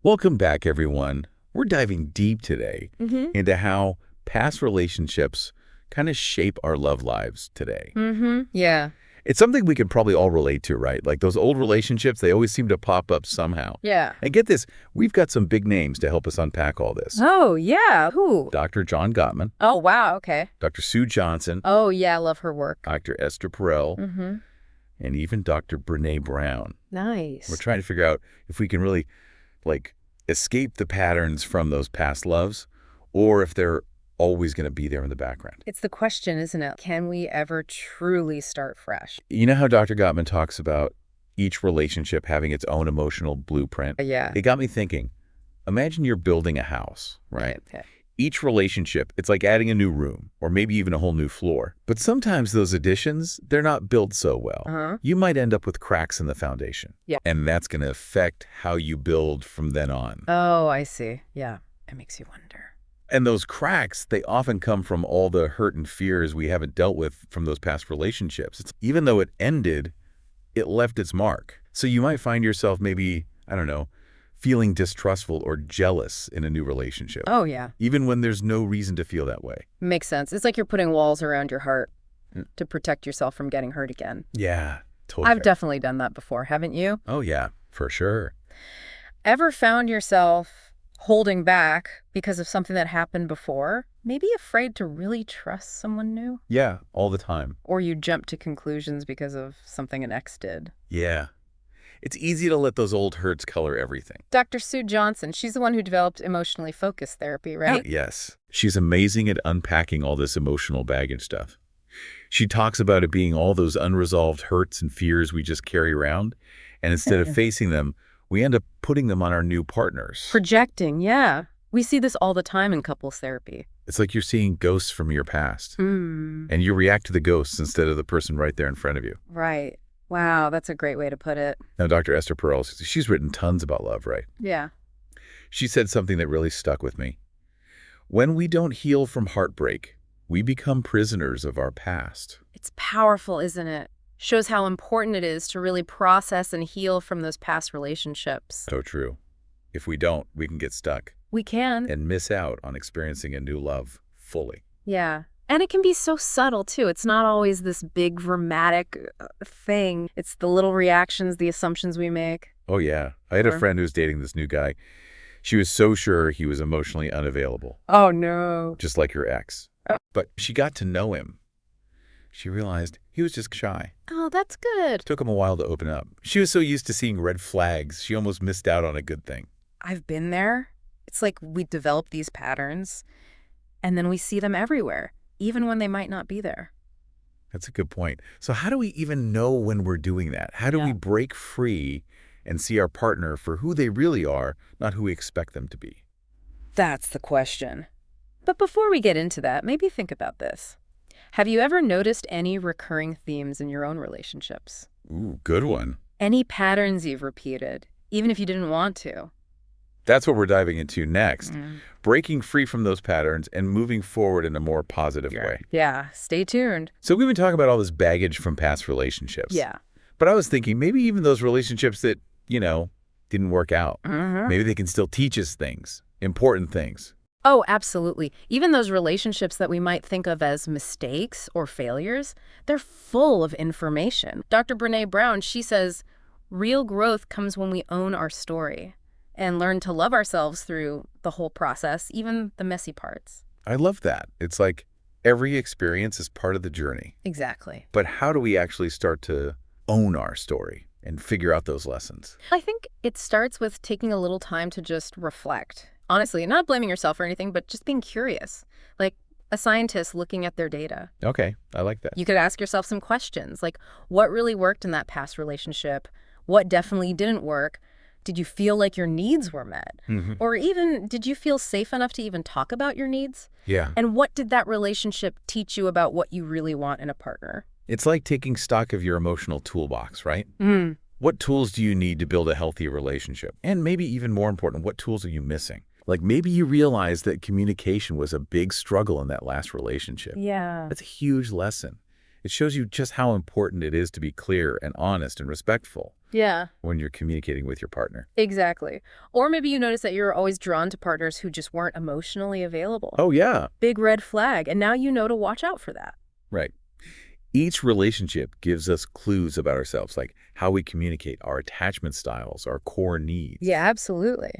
Welcome back, everyone. We're diving deep today Mm-hmm. into how past relationships kind of shape our love lives today. Mm-hmm. Yeah. It's something we can probably all relate to, right? Like those old relationships, they always seem to pop up somehow. Yeah. And get this, we've got some big names to help us unpack all this. Oh, yeah. Who? Dr. John Gottman, Oh, wow. Okay. Dr. Sue Johnson, Oh, yeah. I love her work. Dr. Esther Perel, Mm-hmm. and even Dr. Brene Brown. Nice. We're trying to figure out if we can really, like, escape the patterns from those past loves, or if they're always going to be there in the background. It's the question, isn't it? Can we ever truly start fresh? You know how Dr. Gottman talks about each relationship having its own emotional blueprint? Yeah. It got me thinking, imagine you're building a house, right? Okay. Each relationship, it's like adding a new room or maybe even a whole new floor. But sometimes those additions, they're not built so well. Uh-huh. You might end up with cracks in the foundation. Yeah. And that's going to affect how you build from then on. Oh, I see. Yeah. It makes you wonder. And those cracks, they often come from all the hurt and fears we haven't dealt with from those past relationships. Even though it ended, it left its mark. So you might find yourself maybe, I don't know, feeling distrustful or jealous in a new relationship. Oh, yeah. Even when there's no reason to feel that way. Makes sense. It's like you're putting walls around your heart to protect yourself from getting hurt again. Yeah, totally. I've definitely done that before, haven't you? Oh, yeah, for sure. Ever found yourself holding back because of something that happened before? Maybe afraid to really trust someone new? Yeah, all the time. Or you jump to conclusions because of something an ex did? Yeah. It's easy to let those old hurts color everything. Dr. Sue Johnson, she's the one who developed emotionally focused therapy, right? Yes. She's amazing at unpacking all this emotional baggage stuff. She talks about it being all those unresolved hurts and fears we just carry around, and instead of facing them, we end up putting them on our new partners. Projecting, yeah. We see this all the time in couples therapy. It's like you're seeing ghosts from your past, Hmm. and you react to the ghosts instead of the person right there in front of you. Right. Wow, that's a great way to put it. Now, Dr. Esther Perel, she's written tons about love, right? Yeah. She said something that really stuck with me. When we don't heal from heartbreak, we become prisoners of our past. It's powerful, isn't it? Shows how important it is to really process and heal from those past relationships. So true. If we don't, we can get stuck We can. and miss out on experiencing a new love fully. Yeah. And it can be so subtle, too. It's not always this big dramatic thing. It's the little reactions, the assumptions we make. Oh, yeah. I had a Sure. friend who was dating this new guy. She was so sure he was emotionally unavailable, Oh, no. just like her ex. But she got to know him. She realized he was just shy. Oh, that's good. It took him a while to open up. She was so used to seeing red flags, she almost missed out on a good thing. I've been there. It's like we develop these patterns, and then we see them everywhere, even when they might not be there. That's a good point. So how do we even know when we're doing that? How do we break free and see our partner for who they really are, not who we expect them to be? That's the question. But before we get into that, maybe think about this. Have you ever noticed any recurring themes in your own relationships? Ooh, good one. Any patterns you've repeated, even if you didn't want to? That's what we're diving into next. Mm. Breaking free from those patterns and moving forward in a more positive way. Yeah, stay tuned. So we've been talking about all this baggage from past relationships. Yeah. But I was thinking maybe even those relationships that, didn't work out. Mm-hmm. Maybe they can still teach us things, important things. Oh, absolutely. Even those relationships that we might think of as mistakes or failures, they're full of information. Dr. Brene Brown, she says, real growth comes when we own our story and learn to love ourselves through the whole process, even the messy parts. I love that. It's like every experience is part of the journey. Exactly. But how do we actually start to own our story and figure out those lessons? I think it starts with taking a little time to just reflect. Honestly, not blaming yourself or anything, but just being curious. Like a scientist looking at their data. Okay, I like that. You could ask yourself some questions, like what really worked in that past relationship? What definitely didn't work? Did you feel like your needs were met? Mm-hmm. Or even, did you feel safe enough to even talk about your needs? Yeah. And what did that relationship teach you about what you really want in a partner? It's like taking stock of your emotional toolbox, right? Mm. What tools do you need to build a healthy relationship? And maybe even more important, what tools are you missing? Like maybe you realize that communication was a big struggle in that last relationship. Yeah. That's a huge lesson. It shows you just how important it is to be clear and honest and respectful Yeah, when you're communicating with your partner. exactly. Or maybe you notice that you're always drawn to partners who just weren't emotionally available. Oh, yeah. Big red flag, and now you know to watch out for that. Right. Each relationship gives us clues about ourselves, like how we communicate, our attachment styles, our core needs. Yeah, absolutely.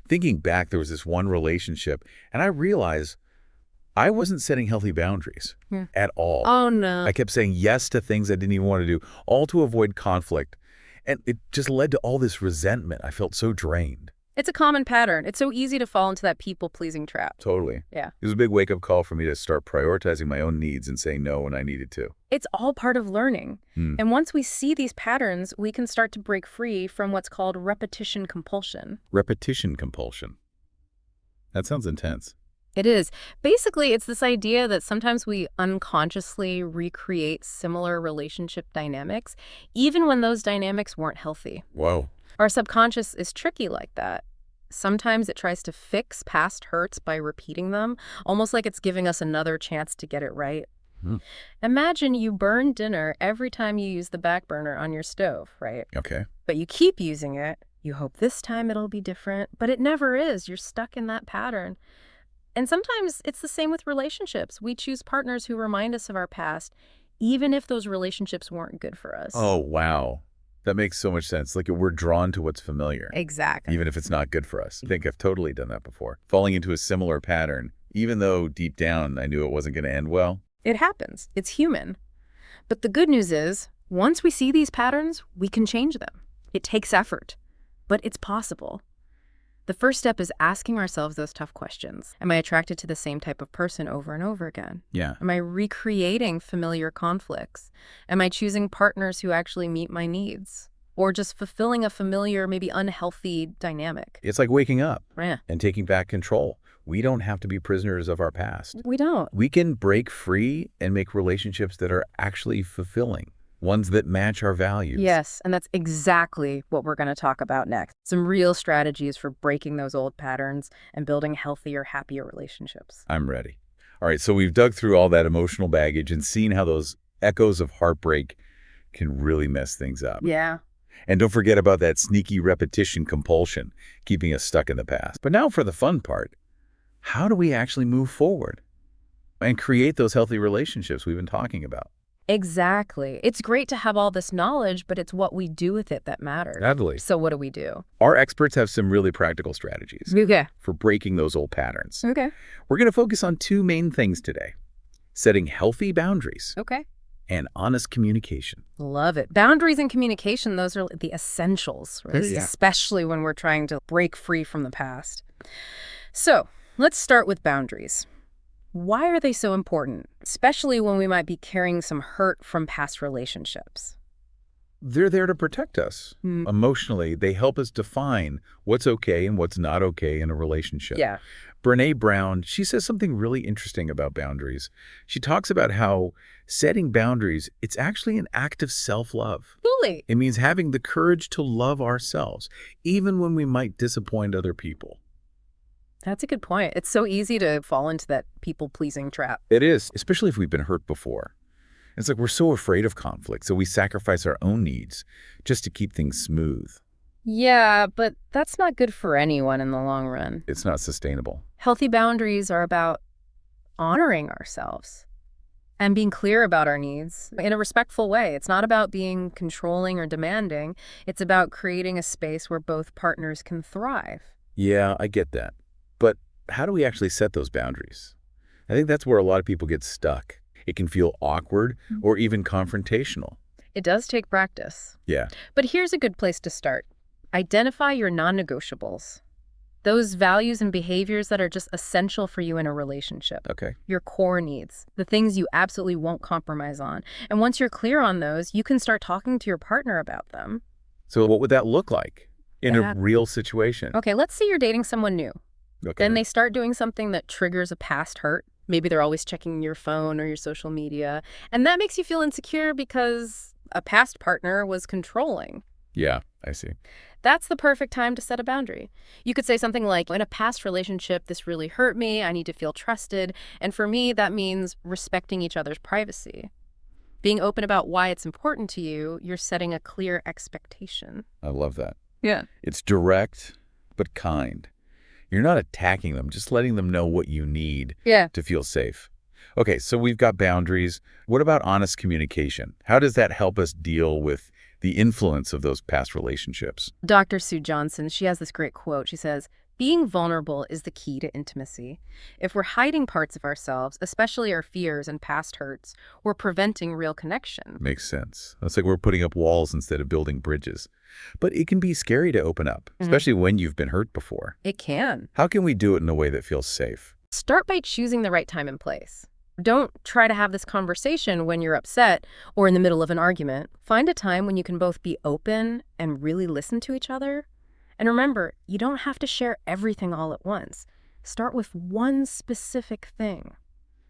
Thinking back, there was this one relationship, and I realized I wasn't setting healthy boundaries Yeah. at all. Oh, no. I kept saying yes to things I didn't even want to do, all to avoid conflict. And it just led to all this resentment. I felt so drained. It's a common pattern. It's so easy to fall into that people-pleasing trap. Totally. Yeah. It was a big wake-up call for me to start prioritizing my own needs and saying no when I needed to. It's all part of learning. And once we see these patterns, we can start to break free from what's called repetition compulsion. Repetition compulsion. That sounds intense. It is. Basically, it's this idea that sometimes we unconsciously recreate similar relationship dynamics, even when those dynamics weren't healthy. Whoa. Our subconscious is tricky like that. Sometimes it tries to fix past hurts by repeating them, almost like it's giving us another chance to get it right. Hmm. Imagine you burn dinner every time you use the back burner on your stove, right? Okay. But you keep using it. You hope this time it'll be different, but it never is. You're stuck in that pattern. And sometimes it's the same with relationships. We choose partners who remind us of our past, even if those relationships weren't good for us. Oh, wow. That makes so much sense. Like we're drawn to what's familiar, Exactly. even if it's not good for us. I think I've totally done that before. Falling into a similar pattern, even though deep down I knew it wasn't going to end well. It happens. It's human. But the good news is, once we see these patterns, we can change them. It takes effort, but it's possible. The first step is asking ourselves those tough questions. Am I attracted to the same type of person over and over again? Yeah. Am I recreating familiar conflicts? Am I choosing partners who actually meet my needs? Or just fulfilling a familiar, maybe unhealthy dynamic? It's like waking up Yeah. and taking back control. We don't have to be prisoners of our past. We don't. We can break free and make relationships that are actually fulfilling, ones that match our values. Yes, and that's exactly what we're going to talk about next. Some real strategies for breaking those old patterns and building healthier, happier relationships. I'm ready. All right, so we've dug through all that emotional baggage and seen how those echoes of heartbreak can really mess things up. Yeah. And don't forget about that sneaky repetition compulsion, keeping us stuck in the past. But now for the fun part. How do we actually move forward and create those healthy relationships we've been talking about? Exactly. It's great to have all this knowledge, but it's what we do with it that matters. Totally. So what do we do? Our experts have some really practical strategies Okay. for breaking those old patterns. Okay. We're going to focus on two main things today: setting healthy boundaries Okay. and honest communication. Love it. Boundaries and communication, those are the essentials, right? Yeah. Especially when we're trying to break free from the past. So let's start with boundaries. Why are they so important, especially when we might be carrying some hurt from past relationships? They're there to protect us. Emotionally, they help us define what's okay and what's not okay in a relationship. Yeah. Brené Brown, she says something really interesting about boundaries. She talks about how setting boundaries, it's actually an act of self-love. Really? It means having the courage to love ourselves, even when we might disappoint other people. That's a good point. It's so easy to fall into that people-pleasing trap. It is, especially if we've been hurt before. It's like we're so afraid of conflict, so we sacrifice our own needs just to keep things smooth. Yeah, but that's not good for anyone in the long run. It's not sustainable. Healthy boundaries are about honoring ourselves and being clear about our needs in a respectful way. It's not about being controlling or demanding. It's about creating a space where both partners can thrive. Yeah, I get that. But how do we actually set those boundaries? I think that's where a lot of people get stuck. It can feel awkward or even confrontational. It does take practice. Yeah. But here's a good place to start. Identify your non-negotiables. Those values and behaviors that are just essential for you in a relationship. Okay. Your core needs, the things you absolutely won't compromise on. And once you're clear on those, you can start talking to your partner about them. So what would that look like in Yeah. a real situation? Okay, let's say you're dating someone new. Okay. Then they start doing something that triggers a past hurt. Maybe they're always checking your phone or your social media. And that makes you feel insecure because a past partner was controlling. Yeah, I see. That's the perfect time to set a boundary. You could say something like, in a past relationship, this really hurt me. I need to feel trusted. And for me, that means respecting each other's privacy. Being open about why it's important to you, you're setting a clear expectation. I love that. Yeah. It's direct, but kind. You're not attacking them, just letting them know what you need Yeah. to feel safe. Okay, so we've got boundaries. What about honest communication? How does that help us deal with the influence of those past relationships? Dr. Sue Johnson, she has this great quote. She says, being vulnerable is the key to intimacy. If we're hiding parts of ourselves, especially our fears and past hurts, we're preventing real connection. Makes sense. It's like we're putting up walls instead of building bridges. But it can be scary to open up, especially when you've been hurt before. It can. How can we do it in a way that feels safe? Start by choosing the right time and place. Don't try to have this conversation when you're upset or in the middle of an argument. Find a time when you can both be open and really listen to each other. And remember, you don't have to share everything all at once. Start with one specific thing,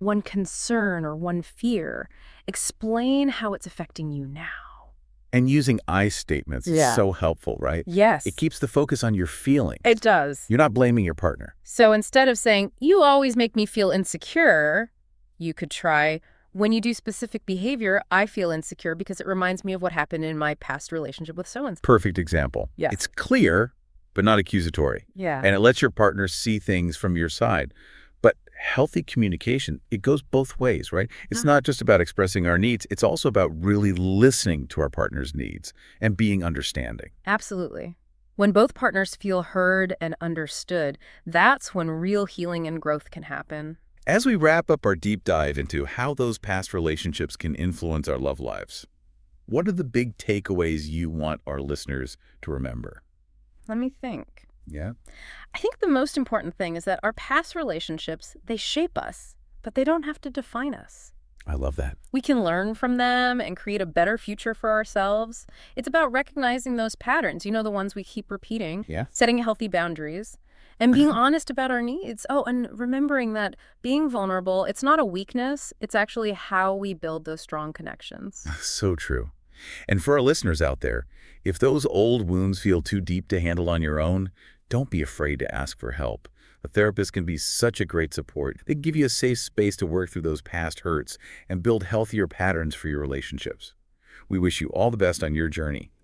one concern or one fear. Explain how it's affecting you now. And using I statements is so helpful, right? Yes. It keeps the focus on your feelings. It does. You're not blaming your partner. So instead of saying, you always make me feel insecure, you could try, when you do specific behavior, I feel insecure because it reminds me of what happened in my past relationship with so-and-so. Perfect example. Yes. It's clear, but not accusatory. Yeah. And it lets your partner see things from your side. But healthy communication, it goes both ways, right? It's not just about expressing our needs. It's also about really listening to our partner's needs and being understanding. Absolutely. When both partners feel heard and understood, that's when real healing and growth can happen. As we wrap up our deep dive into how those past relationships can influence our love lives, what are the big takeaways you want our listeners to remember? Let me think. Yeah? I think the most important thing is that our past relationships, they shape us, but they don't have to define us. I love that. We can learn from them and create a better future for ourselves. It's about recognizing those patterns, the ones we keep repeating, Yeah. setting healthy boundaries, and being honest about our needs. Oh, and remembering that being vulnerable, it's not a weakness. It's actually how we build those strong connections. So true. And for our listeners out there, if those old wounds feel too deep to handle on your own, don't be afraid to ask for help. A therapist can be such a great support. They give you a safe space to work through those past hurts and build healthier patterns for your relationships. We wish you all the best on your journey.